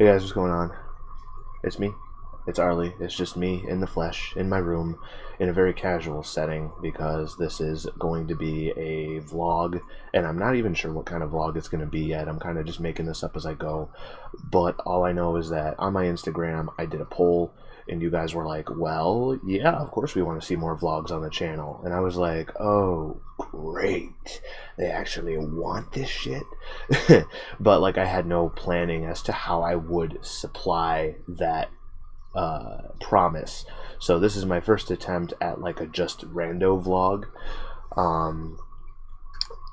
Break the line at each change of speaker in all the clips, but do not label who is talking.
Hey guys, what's going on? It's me. It's Arlie. It's just me in the flesh, in my room, in a very casual setting because this is going to be a vlog, and I'm not even sure what kind of vlog it's going to be yet. I'm kind of just making this up as I go. But all I know is that on my Instagram, I did a poll, and you guys were like, well, yeah, of course we want to see more vlogs on the channel. And I was like, oh, great. They actually want this shit. But like I had no planning as to how I would supply that promise. So this is my first attempt at like a just rando vlog.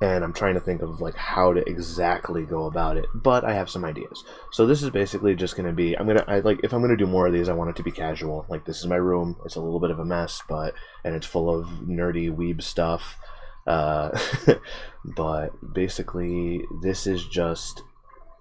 And I'm trying to think of like how to exactly go about it, but I have some ideas. So this is basically just gonna be, if I'm gonna do more of these, I want it to be casual. Like, this is my room, it's a little bit of a mess, and it's full of nerdy weeb stuff. But basically this is just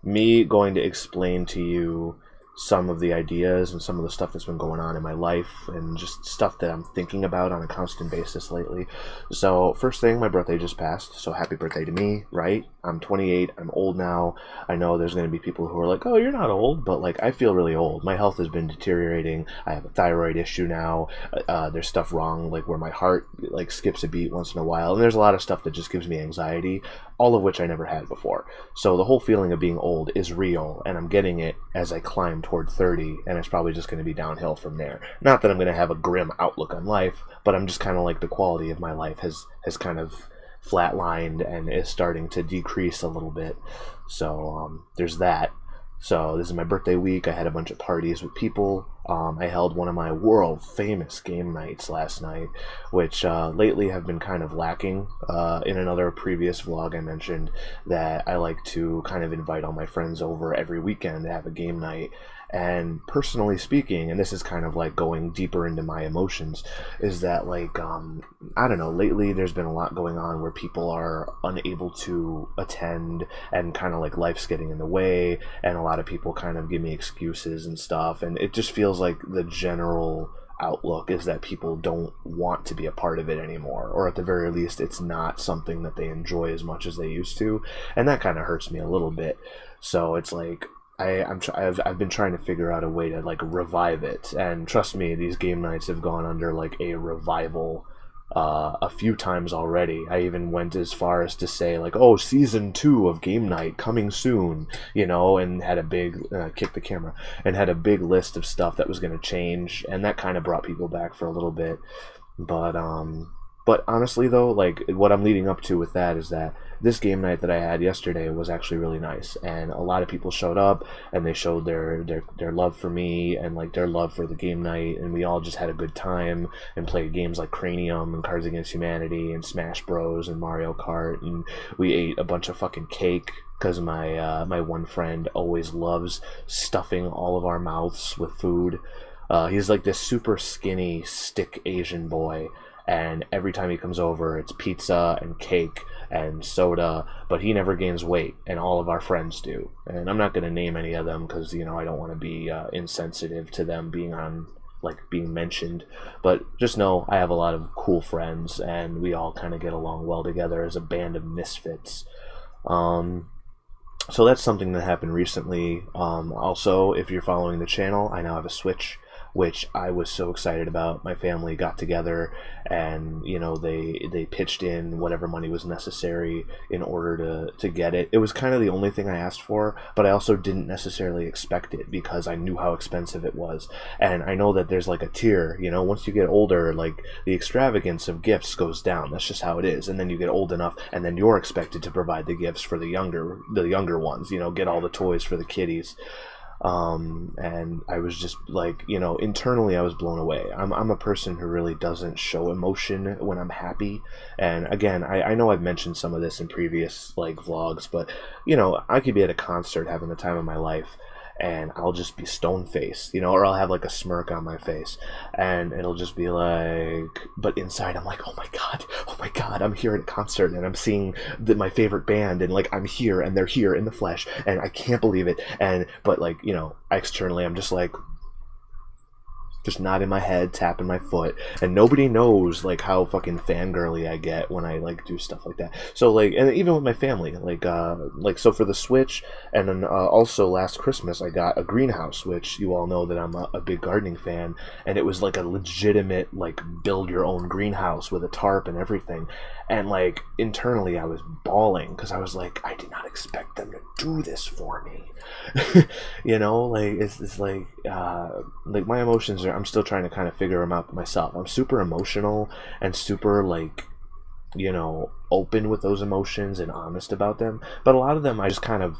me going to explain to you some of the ideas and some of the stuff that's been going on in my life and just stuff that I'm thinking about on a constant basis lately. So first thing, my birthday just passed, so happy birthday to me, right? I'm 28, I'm old now. I know there's going to be people who are like, oh, you're not old, but like I feel really old. My health has been deteriorating. I have a thyroid issue now. There's stuff wrong, like where my heart like skips a beat once in a while, and there's a lot of stuff that just gives me anxiety, all of which I never had before. So the whole feeling of being old is real, and I'm getting it as I climb toward 30, and it's probably just going to be downhill from there. Not that I'm going to have a grim outlook on life, but I'm just kind of like the quality of my life has kind of flatlined and is starting to decrease a little bit. So there's that. So this is my birthday week. I had a bunch of parties with people. I held one of my world famous game nights last night, which lately have been kind of lacking. In another previous vlog I mentioned that I like to kind of invite all my friends over every weekend to have a game night. And personally speaking, and this is kind of like going deeper into my emotions, is that like, I don't know, lately there's been a lot going on where people are unable to attend and kind of like life's getting in the way, and a lot of people kind of give me excuses and stuff, and it just feels like the general outlook is that people don't want to be a part of it anymore, or at the very least it's not something that they enjoy as much as they used to, and that kind of hurts me a little bit. So it's like I've been trying to figure out a way to like revive it, and trust me, these game nights have gone under like a revival a few times already. I even went as far as to say like, oh, season 2 of game night coming soon, you know, and had a big kick the camera, and had a big list of stuff that was going to change, and that kind of brought people back for a little bit. But honestly though, like what I'm leading up to with that is that this game night that I had yesterday was actually really nice, and a lot of people showed up and they showed their love for me and like their love for the game night, and we all just had a good time and played games like Cranium and Cards Against Humanity and Smash Bros and Mario Kart, and we ate a bunch of fucking cake because my one friend always loves stuffing all of our mouths with food. He's like this super skinny stick Asian boy, and every time he comes over it's pizza and cake and soda, but he never gains weight, and all of our friends do. And I'm not going to name any of them because, you know, I don't want to be insensitive to them being mentioned, but just know I have a lot of cool friends, and we all kind of get along well together as a band of misfits. So that's something that happened recently. Also, if you're following the channel, I now have a Switch, which I was so excited about. My family got together and, you know, they pitched in whatever money was necessary in order to get it. It was kind of the only thing I asked for, but I also didn't necessarily expect it because I knew how expensive it was. And I know that there's like a tier, you know, once you get older, like the extravagance of gifts goes down. That's just how it is. And then you get old enough, and then you're expected to provide the gifts for the younger ones, you know, get all the toys for the kiddies. And I was just like, you know, internally I was blown away. I'm a person who really doesn't show emotion when I'm happy, and again, I know I've mentioned some of this in previous like vlogs, but you know, I could be at a concert having the time of my life, and I'll just be stone-faced, you know, or I'll have like a smirk on my face, and it'll just be like, but inside I'm like, oh my god, I'm here at a concert, and I'm seeing my favorite band, and like I'm here, and they're here in the flesh, and I can't believe it, but like, you know, externally I'm just like, just nodding my head, tapping my foot, and nobody knows like how fucking fangirly I get when I like do stuff like that. So like, and even with my family, like so for the Switch, and then also last Christmas I got a greenhouse, which you all know that I'm a big gardening fan, and it was like a legitimate like build your own greenhouse with a tarp and everything, and like internally I was bawling because I was like, I did not expect them to do this for me. You know, like it's like my emotions are, I'm still trying to kind of figure them out myself. I'm super emotional and super like, you know, open with those emotions and honest about them, but a lot of them I just kind of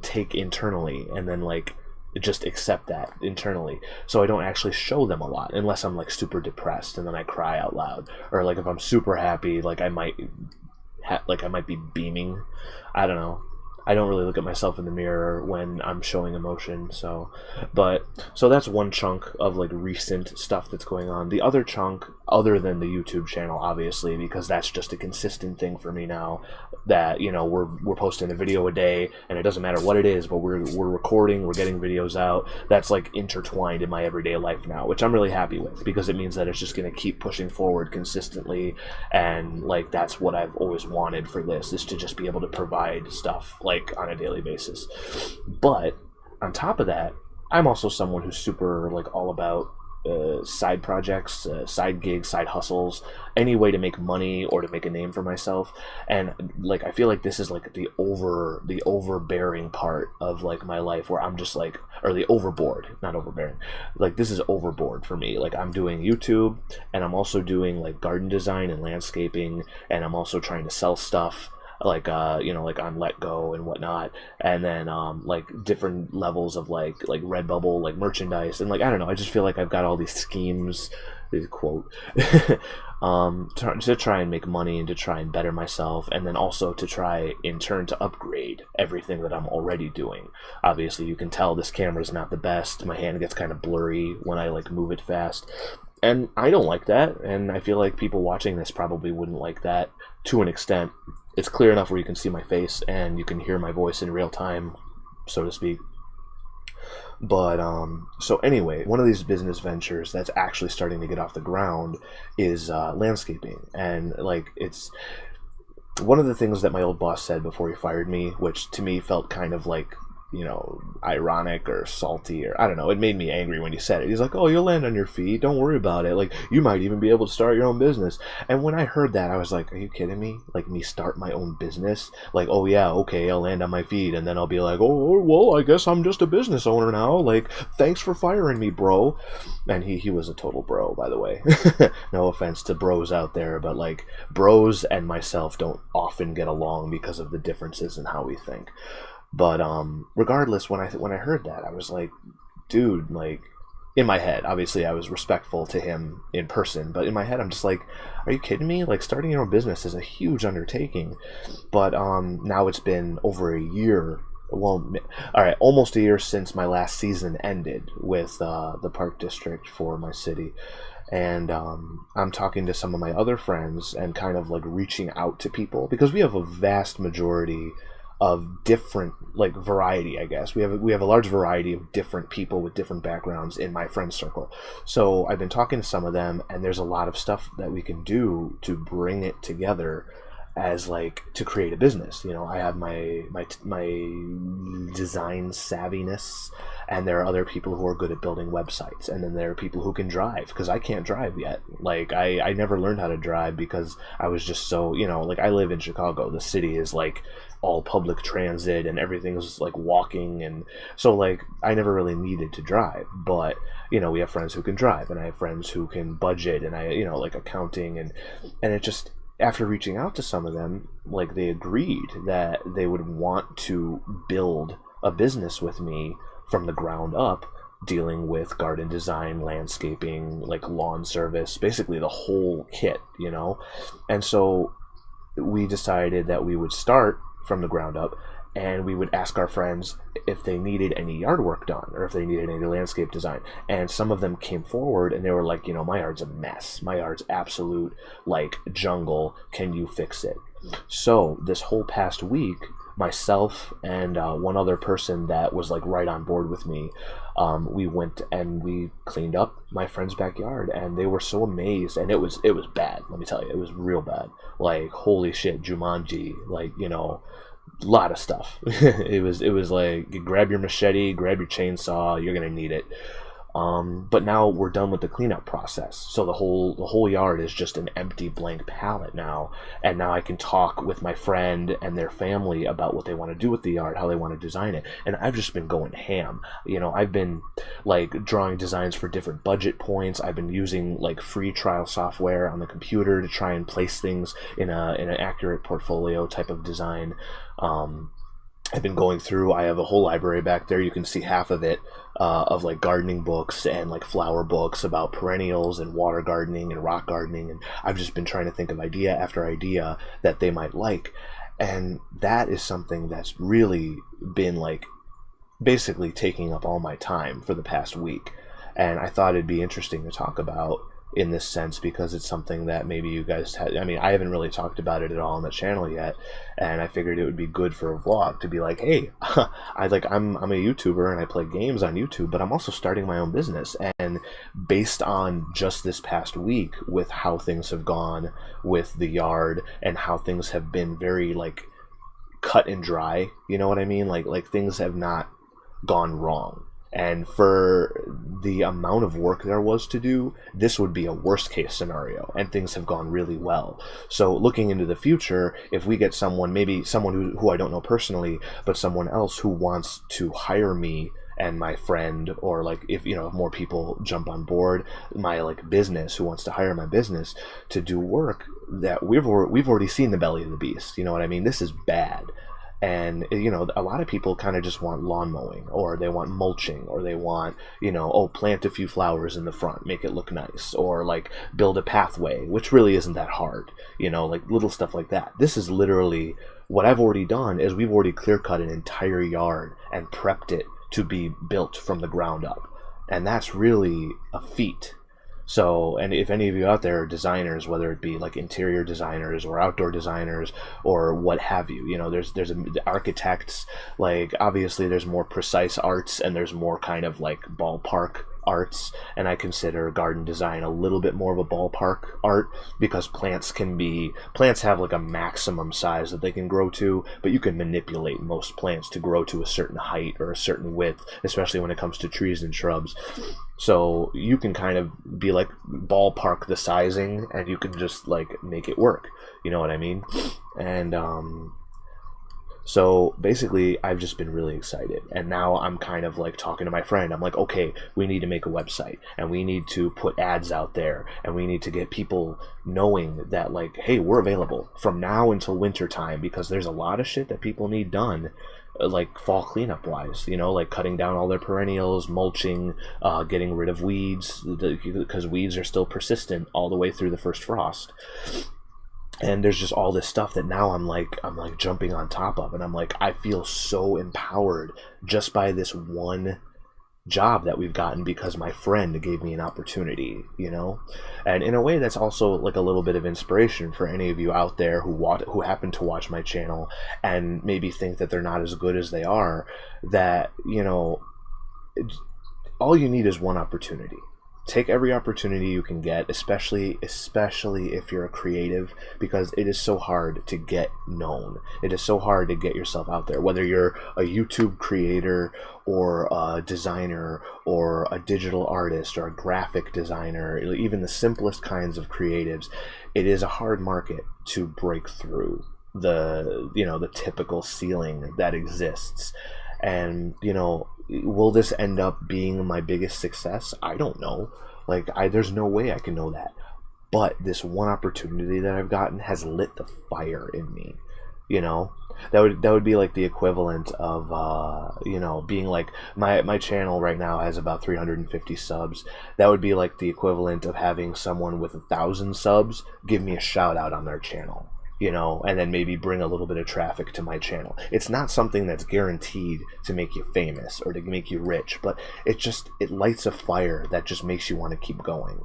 take internally and then like just accept that internally, so I don't actually show them a lot unless I'm like super depressed and then I cry out loud, or like if I'm super happy, like I might be beaming. I don't know. I don't really look at myself in the mirror when I'm showing emotion, so that's one chunk of like recent stuff that's going on. The other chunk, other than the YouTube channel, obviously, because that's just a consistent thing for me now, that, you know, we're posting a video a day, and it doesn't matter what it is, but we're recording, we're getting videos out. That's like intertwined in my everyday life now, which I'm really happy with, because it means that it's just going to keep pushing forward consistently, and like that's what I've always wanted for this, is to just be able to provide stuff like on a daily basis. But on top of that, I'm also someone who's super like all about side projects, side gigs, side hustles, any way to make money or to make a name for myself. And like I feel like this is like the overbearing part of like my life, where I'm just like, or the overboard, not overbearing, like this is overboard for me. Like I'm doing YouTube, and I'm also doing like garden design and landscaping, and I'm also trying to sell stuff like you know, like on RoccoW and whatnot, and then like different levels of like Redbubble, like merchandise, and like I don't know, I just feel like I've got all these schemes, this quote, to try and make money and to try and better myself, and then also to try in turn to upgrade everything that I'm already doing. Obviously you can tell this camera's not the best, my hand gets kind of blurry when I like move it fast, and I don't like that, and I feel like people watching this probably wouldn't like that to an extent. It's clear enough where you can see my face and you can hear my voice in real time, so to speak. But so anyway, one of these business ventures that's actually starting to get off the ground is landscaping. And like, it's one of the things that my old boss said before he fired me, which to me felt kind of like, you know, ironic or salty, or I don't know, it made me angry when he said it. He's like, oh, you'll land on your feet, don't worry about it, like you might even be able to start your own business. And when I heard that, I was like, are you kidding me? Like, me start my own business? Like, oh yeah, okay, I'll land on my feet, and then I'll be like, oh well, I guess I'm just a business owner now, like thanks for firing me, bro. And he was a total bro, by the way. No offense to bros out there, but like bros and myself don't often get along because of the differences in how we think. But regardless, when I heard that, I was like, dude, like, in my head, obviously I was respectful to him in person, but in my head I'm just like, are you kidding me? Like, starting your own business is a huge undertaking. But now it's been over a year, well, all right, almost a year since my last season ended with the park district for my city. And I'm talking to some of my other friends and kind of like reaching out to people, because we have a vast majority of different, like, variety, I guess. We have a large variety of different people with different backgrounds in my friend circle. So I've been talking to some of them, and there's a lot of stuff that we can do to bring it together as like to create a business. You know, I have my design savviness, and there are other people who are good at building websites, and then there are people who can drive, because I can't drive yet. Like I never learned how to drive because I was just so, you know, like I live in Chicago. The city is like all public transit and everything's like walking, and so like I never really needed to drive. But you know, we have friends who can drive, and I have friends who can budget, and I, you know, like accounting, and it just, after reaching out to some of them, like they agreed that they would want to build a business with me from the ground up, dealing with garden design, landscaping, like lawn service, basically the whole kit, you know. And so we decided that we would start from the ground up, and we would ask our friends if they needed any yard work done or if they needed any landscape design. And some of them came forward and they were like, you know, my yard's a mess, my yard's absolute like jungle, can you fix it? So this whole past week, myself and one other person that was like right on board with me, we went and we cleaned up my friend's backyard, and they were so amazed. And it was bad, let me tell you. It was real bad. Like, holy shit, Jumanji, like, you know, a lot of stuff. It was like, you grab your machete, grab your chainsaw, you're gonna need it. But now we're done with the cleanup process, so the whole yard is just an empty blank palette now, and now I can talk with my friend and their family about what they want to do with the yard, how they want to design it. And I've just been going ham. You know, I've been like drawing designs for different budget points. I've been using like free trial software on the computer to try and place things in an accurate portfolio type of design. I've been going through, I have a whole library back there, you can see half of it, of like gardening books and like flower books about perennials and water gardening and rock gardening, and I've just been trying to think of idea after idea that they might like. And that is something that's really been like basically taking up all my time for the past week. And I thought it'd be interesting to talk about in this sense, because it's something that maybe you guys had. I mean, I haven't really talked about it at all on the channel yet, and I figured it would be good for a vlog to be like, hey, I'm a YouTuber and I play games on YouTube, but I'm also starting my own business. And based on just this past week with how things have gone with the yard and how things have been very like cut and dry, you know what I mean? Like things have not gone wrong. And for the amount of work there was to do, this would be a worst case scenario, and things have gone really well. So looking into the future, if we get someone, maybe someone who I don't know personally, but someone else who wants to hire me and my friend, or like if more people jump on board my like business, who wants to hire my business to do work, that we've already seen the belly of the beast. You know what I mean? This is bad. And, a lot of people kind of just want lawn mowing, or they want mulching, or they want, plant a few flowers in the front, make it look nice, or like build a pathway, which really isn't that hard, like little stuff like that. This is literally what I've already done. Is we've already clear cut an entire yard and prepped it to be built from the ground up. And that's really a feat. So, and if any of you out there are designers, whether it be like interior designers or outdoor designers or what have you, there's the architects, like obviously there's more precise arts and there's more kind of like ballpark arts, and I consider garden design a little bit more of a ballpark art, because plants have like a maximum size that they can grow to, but you can manipulate most plants to grow to a certain height or a certain width, especially when it comes to trees and shrubs. So you can kind of be like ballpark the sizing, and you can just like make it work, you know what I mean? And so basically I've just been really excited, and now I'm kind of like talking to my friend. I'm like, okay, we need to make a website, and we need to put ads out there, and we need to get people knowing that like, hey, we're available from now until winter time, because there's a lot of shit that people need done, like fall cleanup wise, like cutting down all their perennials, mulching, getting rid of weeds, because weeds are still persistent all the way through the first frost. And there's just all this stuff that now I'm like jumping on top of, and I'm like, I feel so empowered just by this one job that we've gotten, because my friend gave me an opportunity, and in a way that's also like a little bit of inspiration for any of you out there who happen to watch my channel and maybe think that they're not as good as they are, that all you need is one opportunity. Take every opportunity you can get, especially if you're a creative, because it is so hard to get known. It is so hard to get yourself out there, whether you're a YouTube creator or a designer or a digital artist or a graphic designer, even the simplest kinds of creatives. It is a hard market to break through the typical ceiling that exists. And will this end up being my biggest success? I don't know. There's no way I can know that. But this one opportunity that I've gotten has lit the fire in me. That would be like the equivalent of being like, my channel right now has about 350 subs. That would be like the equivalent of having someone with 1,000 subs give me a shout out on their channel. And then maybe bring a little bit of traffic to my channel. It's not something that's guaranteed to make you famous or to make you rich, but it lights a fire that just makes you want to keep going.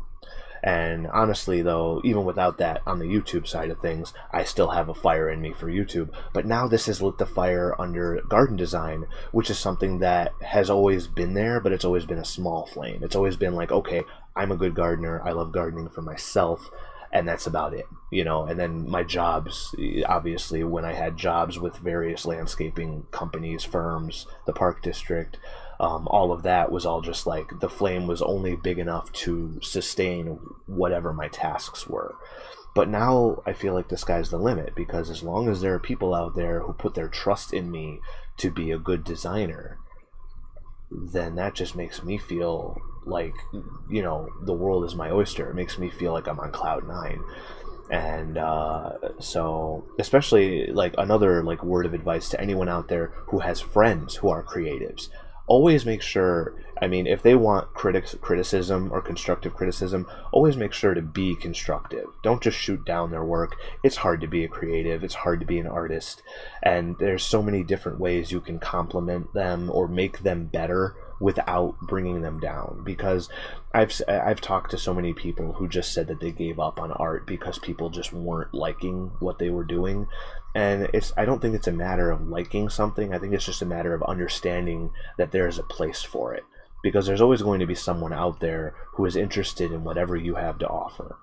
And honestly, though, even without that, on the YouTube side of things, I still have a fire in me for YouTube. But now this has lit the fire under garden design, which is something that has always been there, but it's always been a small flame. It's always been like, okay, I'm a good gardener, I love gardening for myself, and that's about it, you know. And then my jobs, obviously, when I had jobs with various landscaping companies, firms, the park district, all of that was all just like, the flame was only big enough to sustain whatever my tasks were. But now I feel like the sky's the limit, because as long as there are people out there who put their trust in me to be a good designer, then that just makes me feel like, you know, the world is my oyster. It makes me feel like I'm on cloud nine. And so, especially, like, another like word of advice to anyone out there who has friends who are creatives: always make sure, I mean, if they want criticism or constructive criticism, always make sure to be constructive. Don't just shoot down their work. It's hard to be a creative, it's hard to be an artist, and there's so many different ways you can compliment them or make them better without bringing them down. Because I've talked to so many people who just said that they gave up on art because people just weren't liking what they were doing. And I don't think it's a matter of liking something. I think it's just a matter of understanding that there is a place for it, because there's always going to be someone out there who is interested in whatever you have to offer.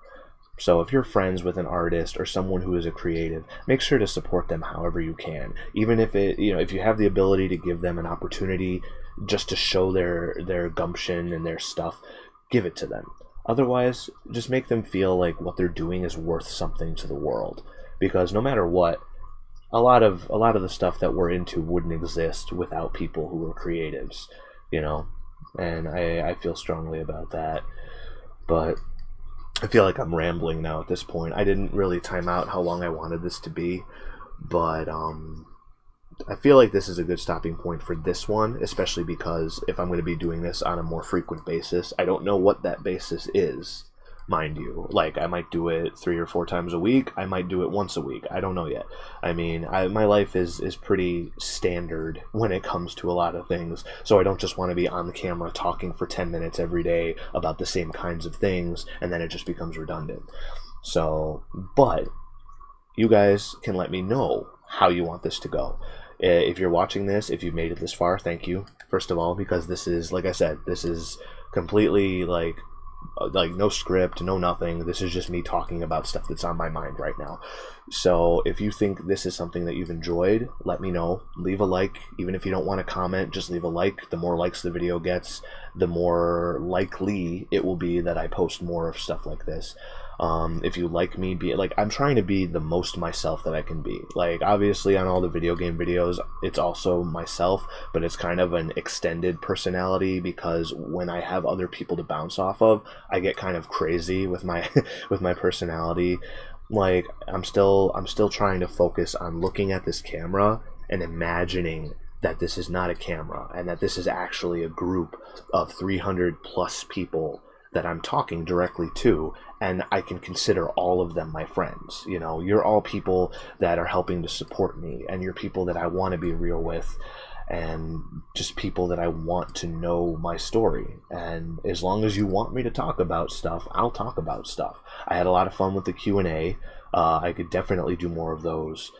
So if you're friends with an artist or someone who is a creative, make sure to support them however you can. Even if it, you know, if you have the ability to give them an opportunity just to show their gumption and their stuff, give it to them. Otherwise, just make them feel like what they're doing is worth something to the world. Because no matter what, a lot of the stuff that we're into wouldn't exist without people who are creatives, you know. And I feel strongly about that. But I feel like I'm rambling now at this point. I didn't really time out how long I wanted this to be, but I feel like this is a good stopping point for this one, especially because if I'm going to be doing this on a more frequent basis, I don't know what that basis is, mind you. Like, I might do it 3 or 4 times a week, I might do it once a week, I don't know yet. I mean, my life is pretty standard when it comes to a lot of things, so I don't just want to be on the camera talking for 10 minutes every day about the same kinds of things, and then it just becomes redundant. So, but you guys can let me know how you want this to go. If you're watching this, if you've made it this far, thank you, first of all, because this is, like I said, this is completely like no script, no nothing. This is just me talking about stuff that's on my mind right now. So if you think this is something that you've enjoyed, let me know. Leave a like. Even if you don't want to comment, just leave a like. The more likes the video gets, the more likely it will be that I post more of stuff like this. If you like me, I'm trying to be the most myself that I can be. Like, obviously on all the video game videos, it's also myself, but it's kind of an extended personality, because when I have other people to bounce off of, I get kind of crazy with my with my personality. Like, I'm still trying to focus on looking at this camera and imagining that this is not a camera, and that this is actually a group of 300 plus people that I'm talking directly to, and I can consider all of them my friends. You know, you're all people that are helping to support me, and you're people that I want to be real with, and just people that I want to know my story. And as long as you want me to talk about stuff, I'll talk about stuff. I had a lot of fun with the Q&A. I could definitely do more of those.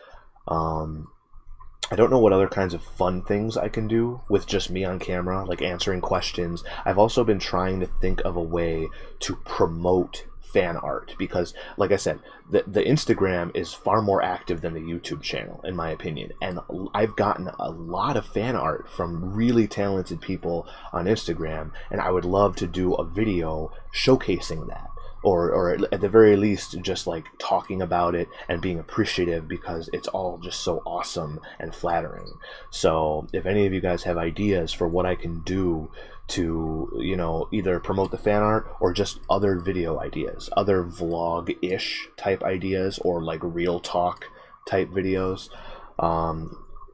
I don't know what other kinds of fun things I can do with just me on camera, like answering questions. I've also been trying to think of a way to promote fan art, because, like I said, the Instagram is far more active than the YouTube channel, in my opinion. And I've gotten a lot of fan art from really talented people on Instagram, and I would love to do a video showcasing that. Or at the very least, just like talking about it and being appreciative, because it's all just so awesome and flattering. So if any of you guys have ideas for what I can do to, you know, either promote the fan art or just other video ideas, other vlog-ish type ideas, or like real talk type videos,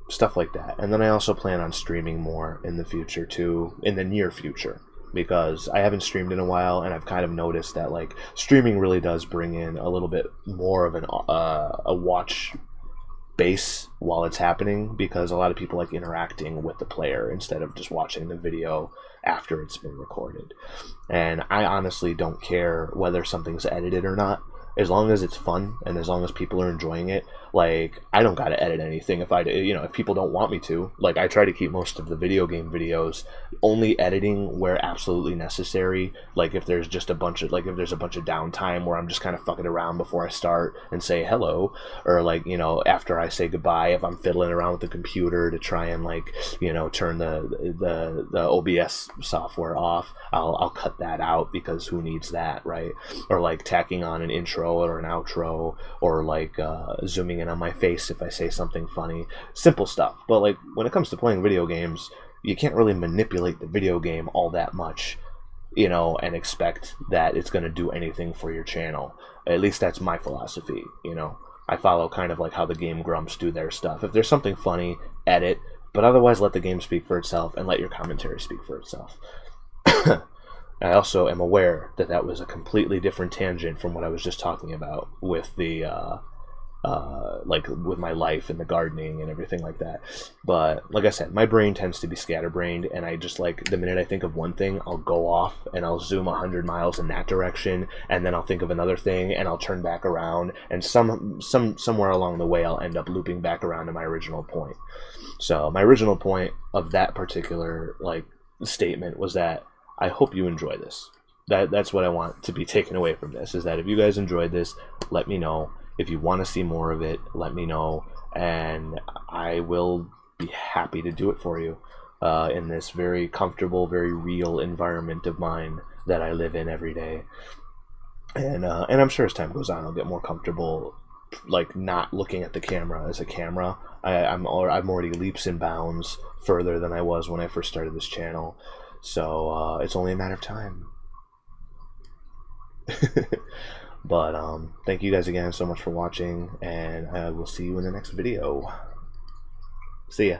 stuff like that. And then I also plan on streaming more in the future too, in the near future, because I haven't streamed in a while, and I've kind of noticed that like streaming really does bring in a little bit more of a watch space while it's happening, because a lot of people like interacting with the player instead of just watching the video after it's been recorded. And I honestly don't care whether something's edited or not, as long as it's fun and as long as people are enjoying it. Like, I don't gotta edit anything if if people don't want me to. Like, I try to keep most of the video game videos only editing where absolutely necessary. Like, if there's just a bunch of downtime where I'm just kind of fucking around before I start and say hello, or like, after I say goodbye, if I'm fiddling around with the computer to try and like, turn the OBS software off, I'll cut that out, because who needs that, right? Or like tacking on an intro or an outro, or like zooming in on my face if I say something funny. Simple stuff. But like, when it comes to playing video games, you can't really manipulate the video game all that much, and expect that it's going to do anything for your channel. At least that's my philosophy. I follow kind of like how the Game Grumps do their stuff. If there's something funny, edit, but otherwise let the game speak for itself and let your commentary speak for itself. I also am aware that that was a completely different tangent from what I was just talking about with the like with my life and the gardening and everything like that. But like I said, my brain tends to be scatterbrained, and I just, like, the minute I think of one thing, I'll go off and I'll zoom 100 miles in that direction, and then I'll think of another thing and I'll turn back around, and somewhere along the way I'll end up looping back around to my original point. So my original point of that particular like statement was that I hope you enjoy this. That's what I want to be taken away from this, is that if you guys enjoyed this, let me know. If you want to see more of it, let me know, and I will be happy to do it for you in this very comfortable, very real environment of mine that I live in every day. And I'm sure as time goes on, I'll get more comfortable, like, not looking at the camera as a camera. I'm already leaps and bounds further than I was when I first started this channel. So it's only a matter of time. But thank you guys again so much for watching, and I will see you in the next video. See ya.